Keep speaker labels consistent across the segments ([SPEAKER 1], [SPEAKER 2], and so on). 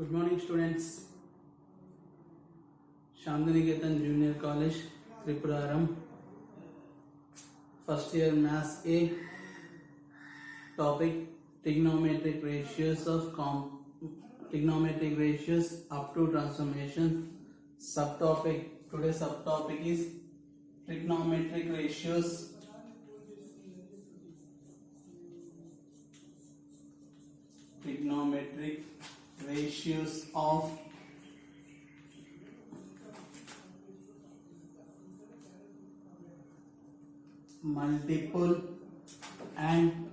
[SPEAKER 1] Good morning, students. Shantiniketan Junior College, Tripuraram. First year Maths A. Topic: trigonometric ratios trigonometric ratios up to transformation. Subtopic: today's subtopic is trigonometric ratios. Trigonometric ratios of multiple and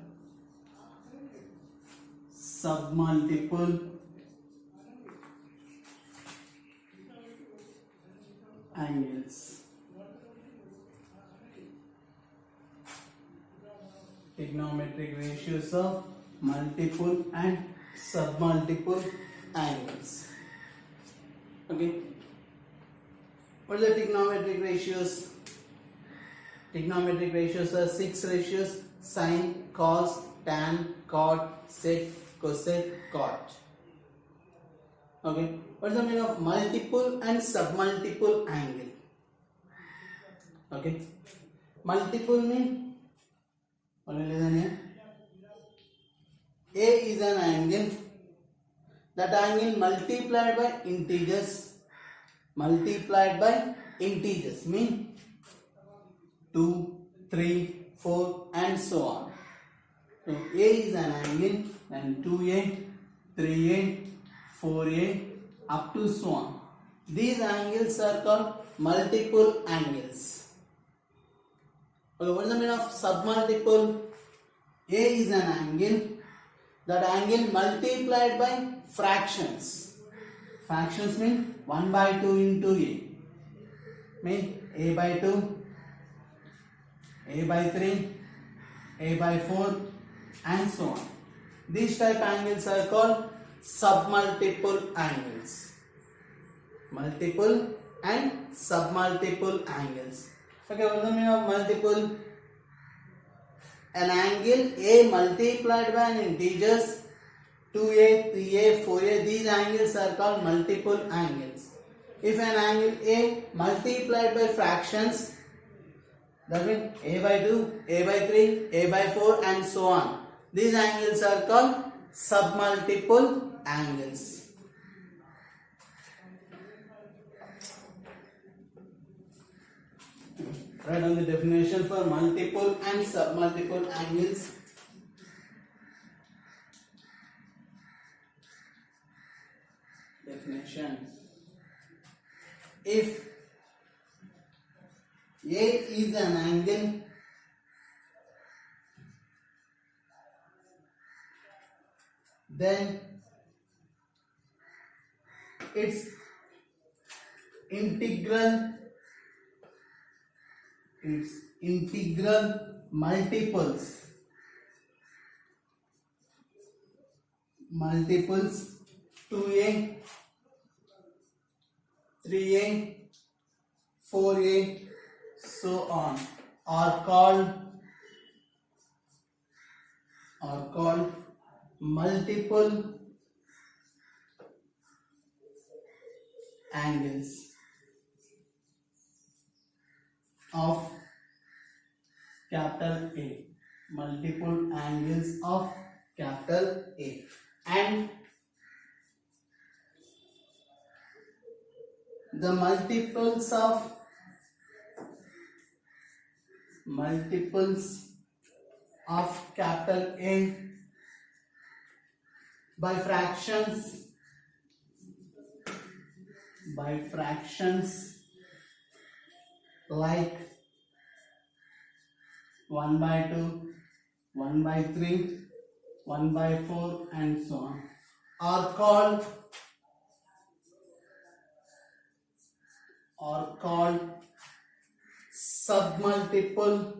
[SPEAKER 1] submultiple angles. Trigonometric ratios of multiple and submultiple angles. Okay. What are the trigonometric ratios? Trigonometric ratios are 6 ratios: sine, cos, tan, cot, sec, cosec, cot. Okay. What is the meaning of multiple and submultiple angle? Okay. Multiple mean what is it here? A is an angle. That angle multiplied by integers. Multiplied by integers mean 2, 3, 4 and so on. So A is an angle and 2A, 3A, 4A up to so on. These angles are called multiple angles. Okay, what is the meaning of submultiple? A is an angle. That angle multiplied by fractions. Fractions mean 1 by 2 into A. Mean A by 2, A by 3, A by 4 and so on. These type angles are called submultiple angles. Multiple and submultiple angles. Okay, what is the meaning of multiple? An angle A multiplied by an integers 2A, 3A, 4A, these angles are called multiple angles. If an angle A multiplied by fractions, that means A by 2, A by 3, A by 4 and so on. These angles are called submultiple angles. Write down the definition for multiple and submultiple angles. Definition: if A is an angle then its integral multiples 2A, 3A, 4A so on are called multiple angles of capital A. Multiple angles of capital A. And the multiples of capital A by fractions like 1 by 2, 1 by 3, 1 by 4 and so on are called submultiple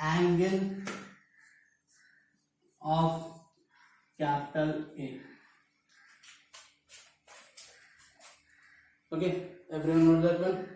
[SPEAKER 1] angle of capital A. Okay, everyone know that one?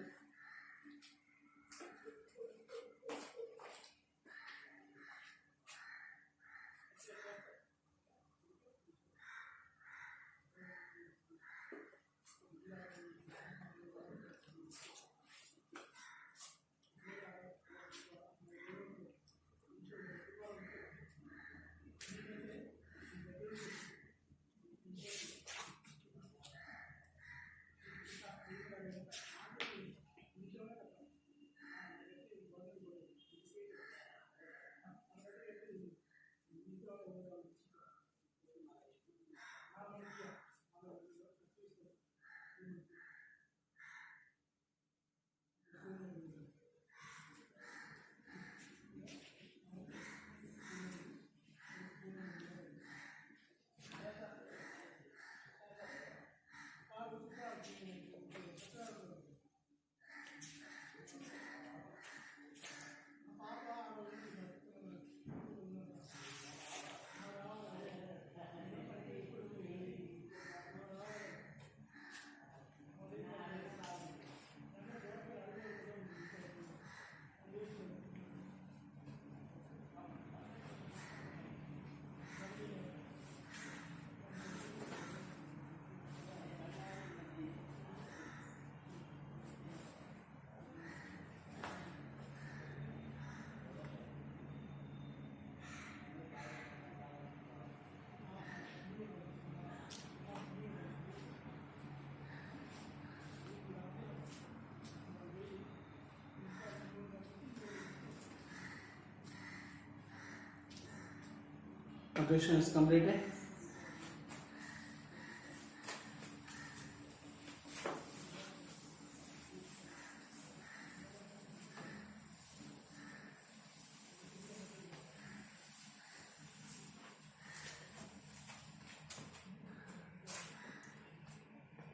[SPEAKER 1] The question is completed.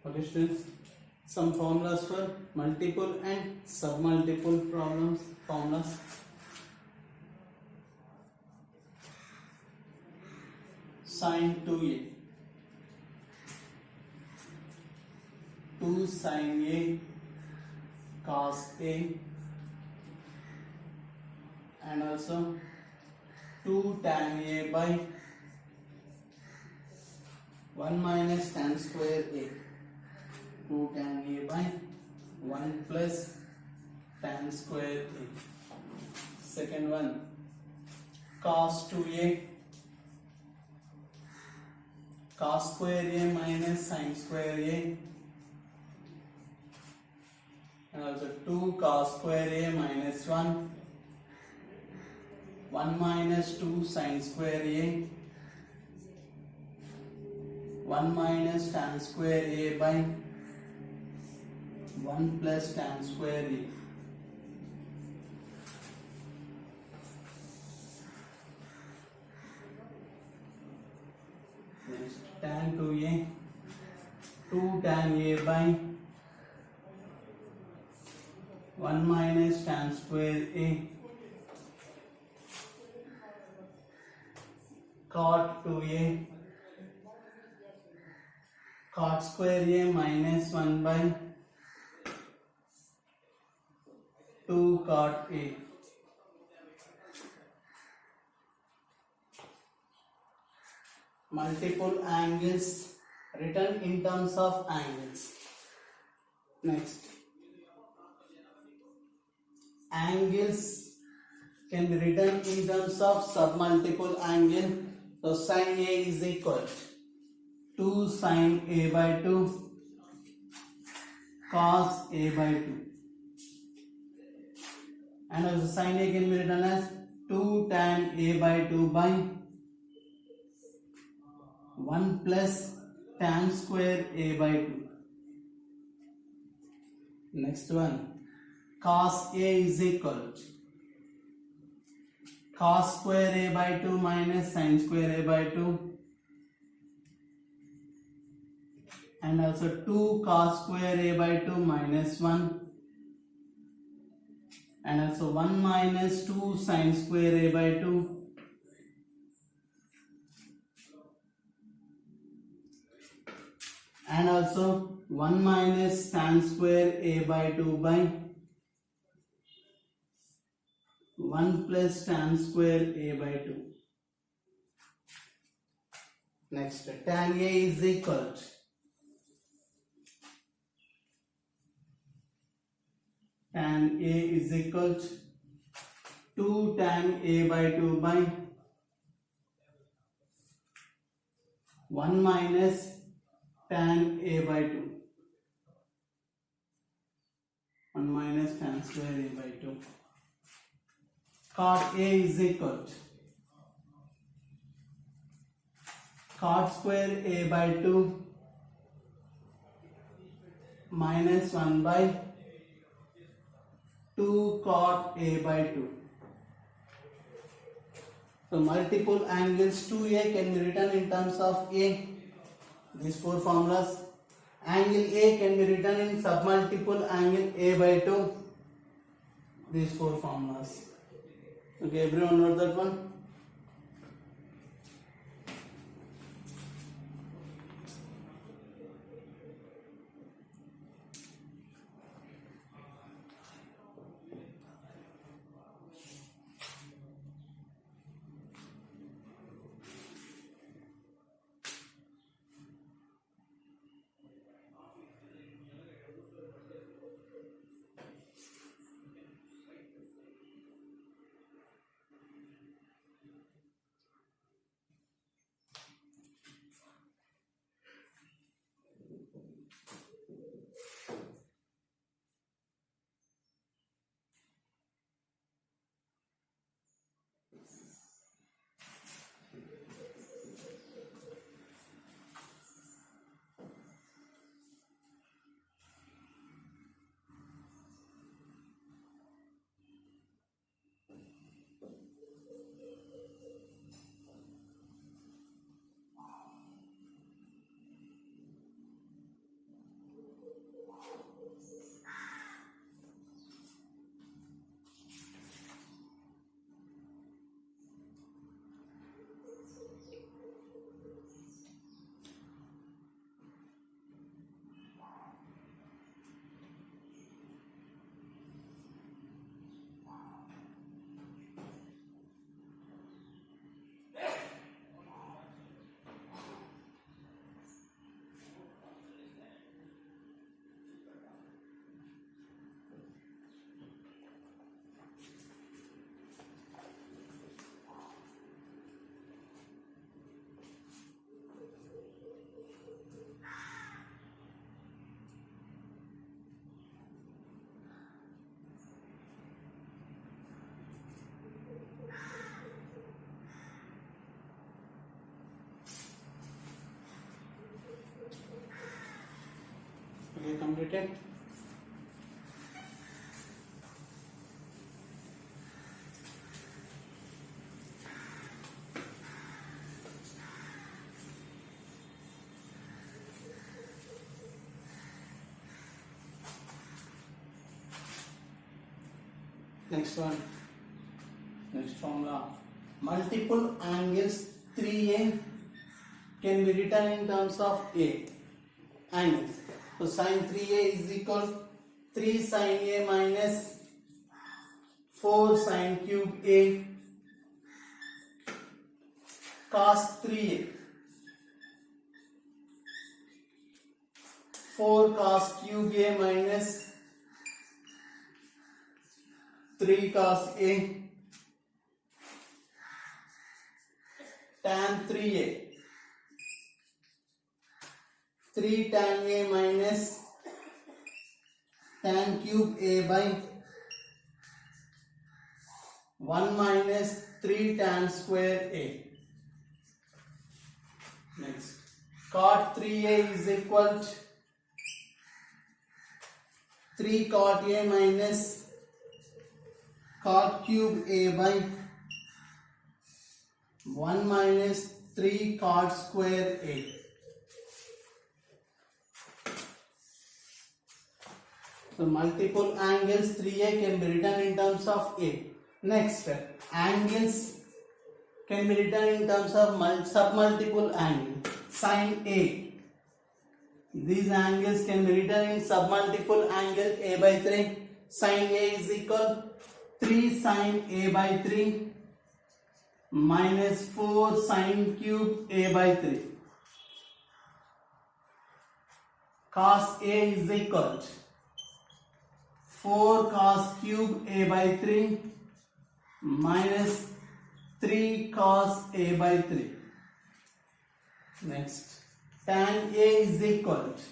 [SPEAKER 1] Okay, students, some formulas for multiple and submultiple problems. Formulas. Sin 2a, 2 sin a cos a, and also 2 tan a by 1 minus tan square a, 2 tan a by 1 plus tan square a. Second one, cos 2a, cos square a minus sin square a, and also 2 cos square a minus 1, 1 minus 2 sin square a, 1 minus tan square a by 1 plus tan square a. Next, tan 2a, 2 tan a by 1 minus tan square a, cot 2a, cot square a minus 1 by 2 cot a. Multiple angles written in terms of angles. Next, angles can be written in terms of submultiple angle. So sin a is equal to 2 sin a by 2 cos a by 2, and also sin a can be written as 2 tan a by 2 by 1 plus tan square a by 2. Next one, cos a is equal to cos square a by 2 minus sin square a by 2, and also 2 cos square a by 2 minus 1, and also 1 minus 2 sin square a by 2, and also 1 minus tan square a by 2 by 1 plus tan square a by 2. Next, tan a is equal to tan a is equal to 2 tan a by 2 by 1 minus tan a by 2, 1 minus tan square a by 2. Cot a is equal to cot square a by 2 minus 1 by 2 cot A by 2. So multiple angles 2A can be written in terms of A. These four formulas. Angle A can be written in submultiple angle A by 2. These four formulas. Okay, everyone note that one. Okay, completed. Next one. Next formula. Multiple angles 3A can be written in terms of A. Angles. So sin 3A is equal 3 sin A minus 4 sin cube A cos 3A. 4 cos cube A minus 3 cos A tan 3A. 3 tan A minus tan cube A by 1 minus 3 tan square A. Next, cot 3A is equal to 3 cot A minus cot cube A by 1 minus 3 cot square A. So multiple angles 3A can be written in terms of A. Next, angles can be written in terms of submultiple angle. Sin A. These angles can be written in submultiple angle A by 3. Sin A is equal 3 sin A by 3 minus 4 sin cube A by 3. Cos A is equal to 4 cos cube A by 3 minus 3 cos A by 3. Next, tan A is equal to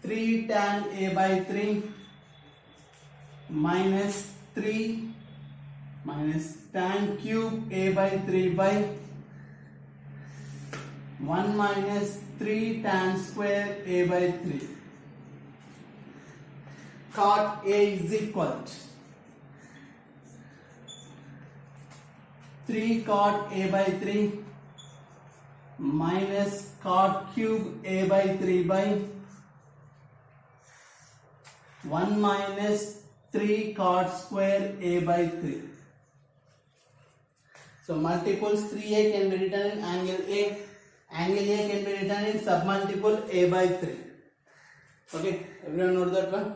[SPEAKER 1] 3 tan A by 3 minus 3 minus tan cube A by 3 by 1 minus 3 tan square a by 3. Cot A is equal to 3 cot A by 3 minus cot cube A by 3 by 1 minus 3 cot square A by 3. So multiples 3a can be written in angle A. Angle A can be written in submultiple A by 3. Okay, everyone know that one?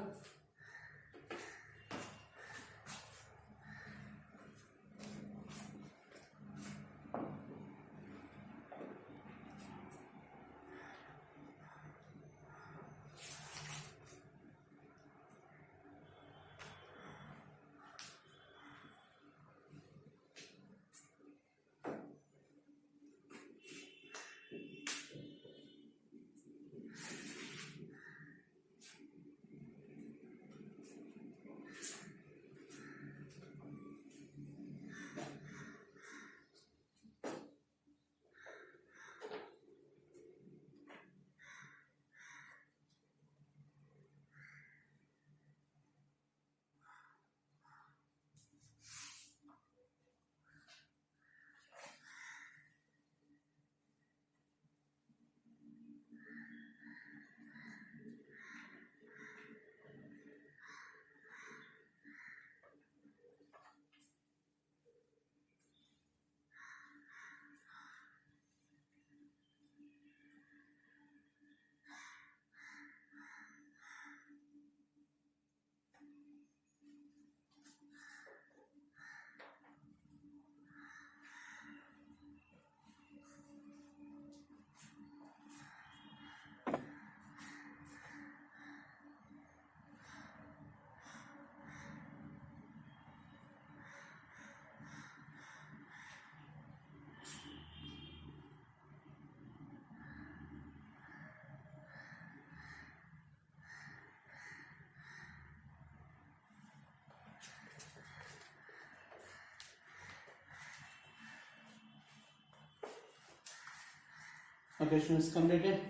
[SPEAKER 1] Okay, students, completed.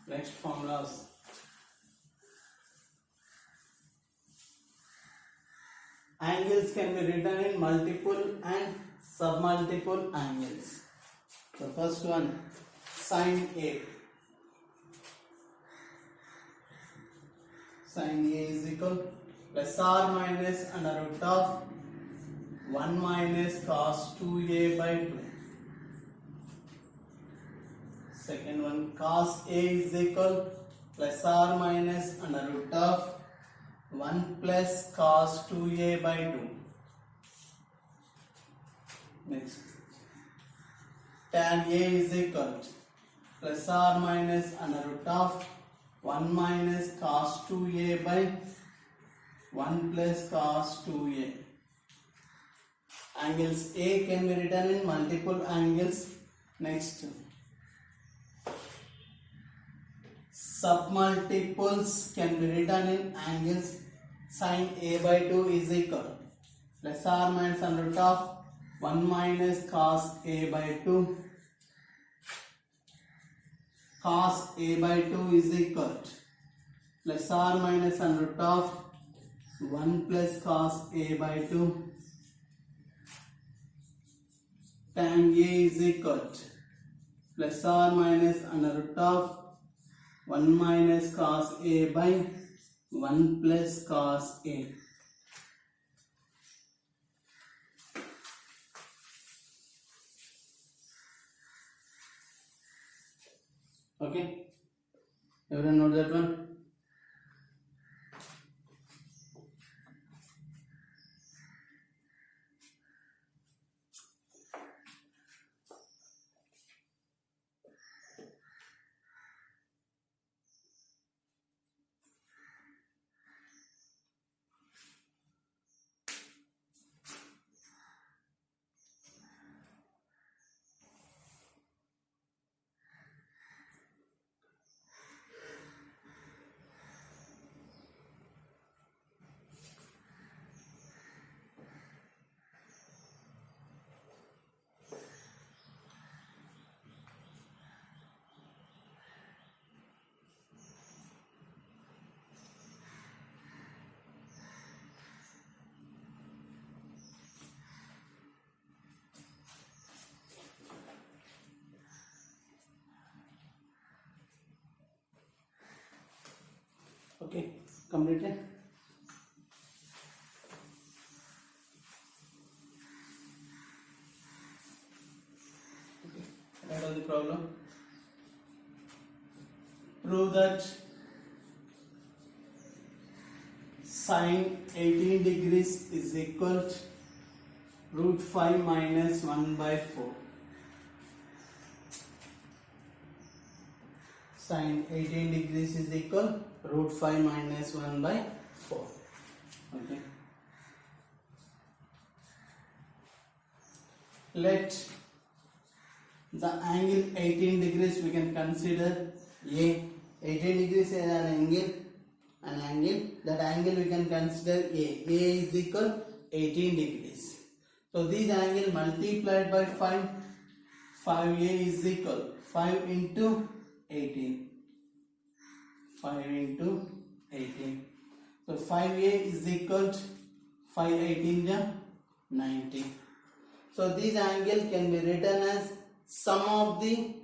[SPEAKER 1] Next formulas. Angles can be written in multiple and submultiple angles. The first one, sine A. Sine A is equal plus or minus under root of 1 minus cos 2A by 2. Second one, cos A is equal plus or minus under root of 1 plus cos 2A by 2. Next, tan A is equal plus or minus under root of 1 minus cos 2A by 1 plus cos 2A. Angles A can be written in multiple angles. Next, submultiples can be written in angles. Sin A by 2 is equal plus or minus under root of 1 minus cos A by 2. Cos A by 2 is equal plus or minus under root of 1 plus cos A by 2. Tan A is equal plus or minus under root of 1 minus cos A by 1 plus cos A. Okay, everyone know that one? Okay, completed. Okay, write down the problem. Prove that sine 18 degrees is equal to root 5 minus 1 by 4. Sine 18 degrees is equal root 5 minus 1 by 4. Okay. Let the angle 18 degrees we can consider A. 18 degrees is an angle. That angle we can consider A. A is equal 18 degrees. So this angle multiplied by 5. 5A is equal 5 into 18. 5 into 18. So 5A is equal to 5 18 90. So this angle can be written as sum of the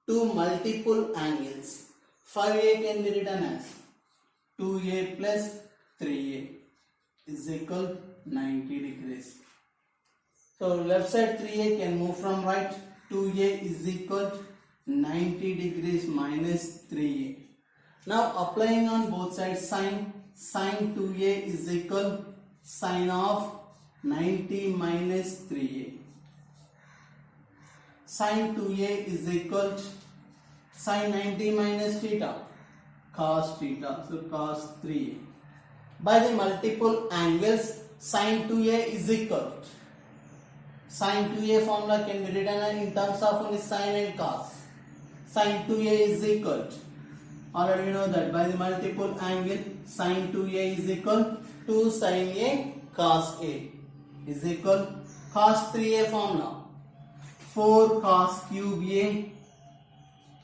[SPEAKER 1] two multiple angles. 5A can be written as 2A plus 3A is equal 90 degrees. So left side 3A can move from right. 2A is equal to 90 degrees minus 3A. Now applying on both sides sine 2A is equal sine of 90 minus 3A. Sine 2A is equal to sine 90 minus theta, cos theta, so cos 3A. By the multiple angles, sine 2A is equal to, sine 2A formula can be written in terms of only sine and cos. Sine 2A is equal to, already you know that by the multiple angle, sine 2A is equal to sine A cos A is equal cos 3A formula 4 cos cube A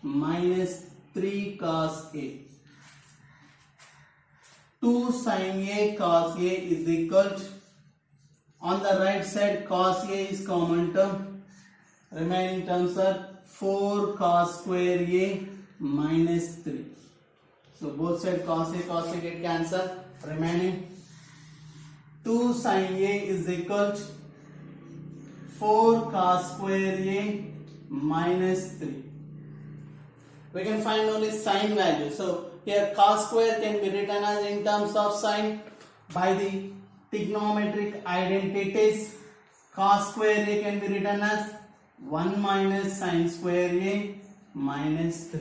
[SPEAKER 1] minus 3 cos A. 2 sin A cos A is equal to, on the right side cos A is common term, remaining terms are 4 cos square A minus 3. So both sides cos A get cancelled, remaining 2 sin A is equal to 4 cos square A minus 3. We can find only sine value. So here cos square can be written as in terms of sine by the trigonometric identities. Cos square A can be written as 1 minus sine square A minus 3.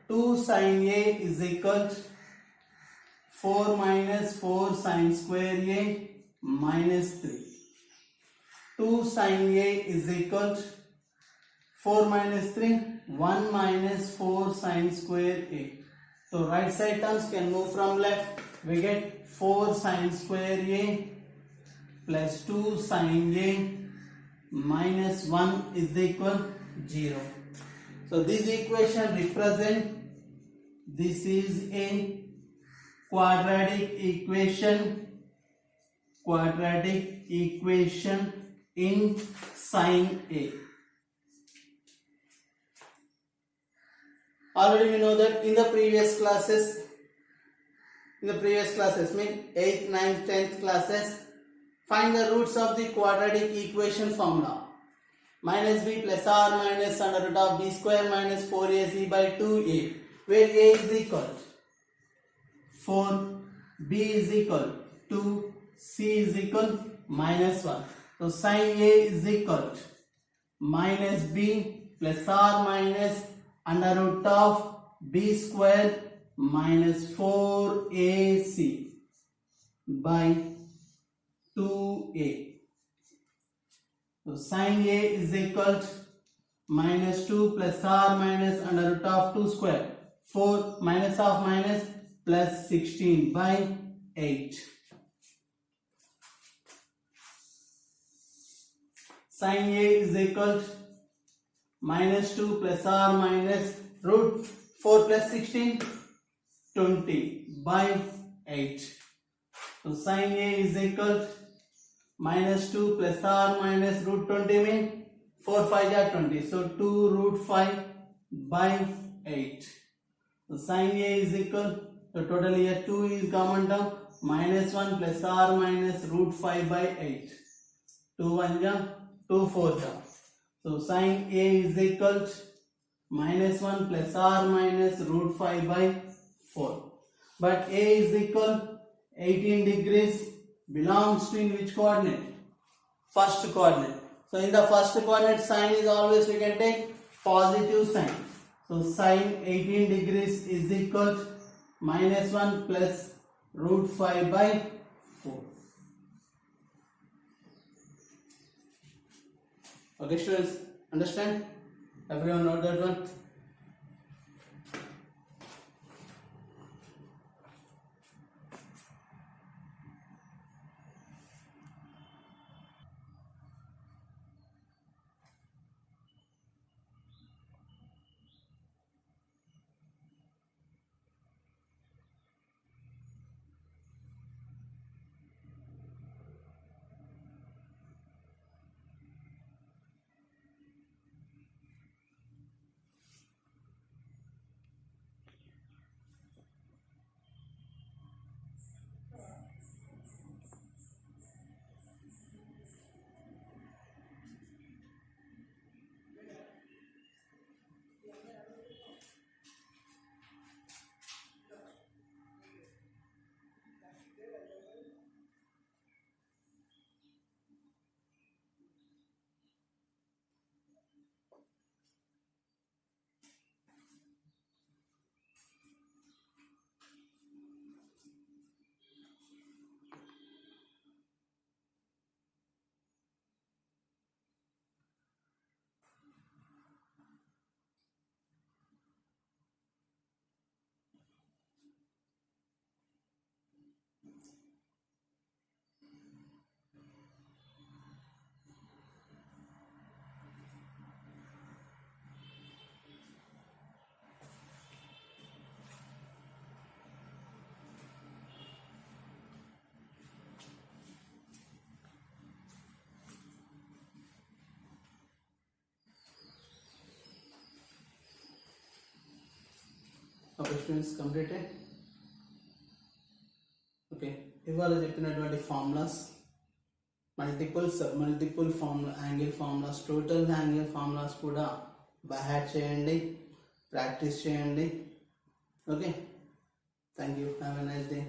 [SPEAKER 1] 2 sin A is equal to 4 minus 4 sine square A minus 3. 2 sin A is equal to 4 minus 3, 1 minus 4 sine square A. So right side terms can move from left. We get 4 sine square A plus 2 sine A minus 1 is equal 0. So this equation represent, this is a quadratic equation in sine A. Already we know that in the previous classes mean 8th, 9th, 10th classes, find the roots of the quadratic equation formula. Minus b plus r minus under root of b square minus 4ac by 2a, where a is equal to 4, b is equal to 2, c is equal minus 1. So sin a is equal to minus b plus r minus under root of b square minus 4ac by 2a. So sin a is equal to minus 2 plus r minus under root of 2 square, 4 minus of minus plus 16 by 8. Sin a is equal to minus 2 plus r minus root 4 plus 16, 20 by 8. So sin a is equal to minus 2 plus r minus root 20 mean 4 5 are 20. So 2 root 5 by 8. So sin a is equal So total here 2 is common term, minus 1 plus or minus root 5 by 8. 2 1 ja, 2 4 ja. So sin A is equal to minus 1 plus or minus root 5 by 4. But A is equal 18 degrees belongs to in which coordinate? First coordinate. So in the first coordinate, sign is always we can take positive sign. So sin 18 degrees is equal to minus 1 plus root 5 by 4. Okay students, understand? Everyone know that one? Okay students, completed. Okay, ఇవాళ చెప్పినటువంటి formulas multiple sub multiple formula angle formulas total angle formulas కూడా by heart చేయండి, practice చేయండి. Okay, thank you, have a nice day.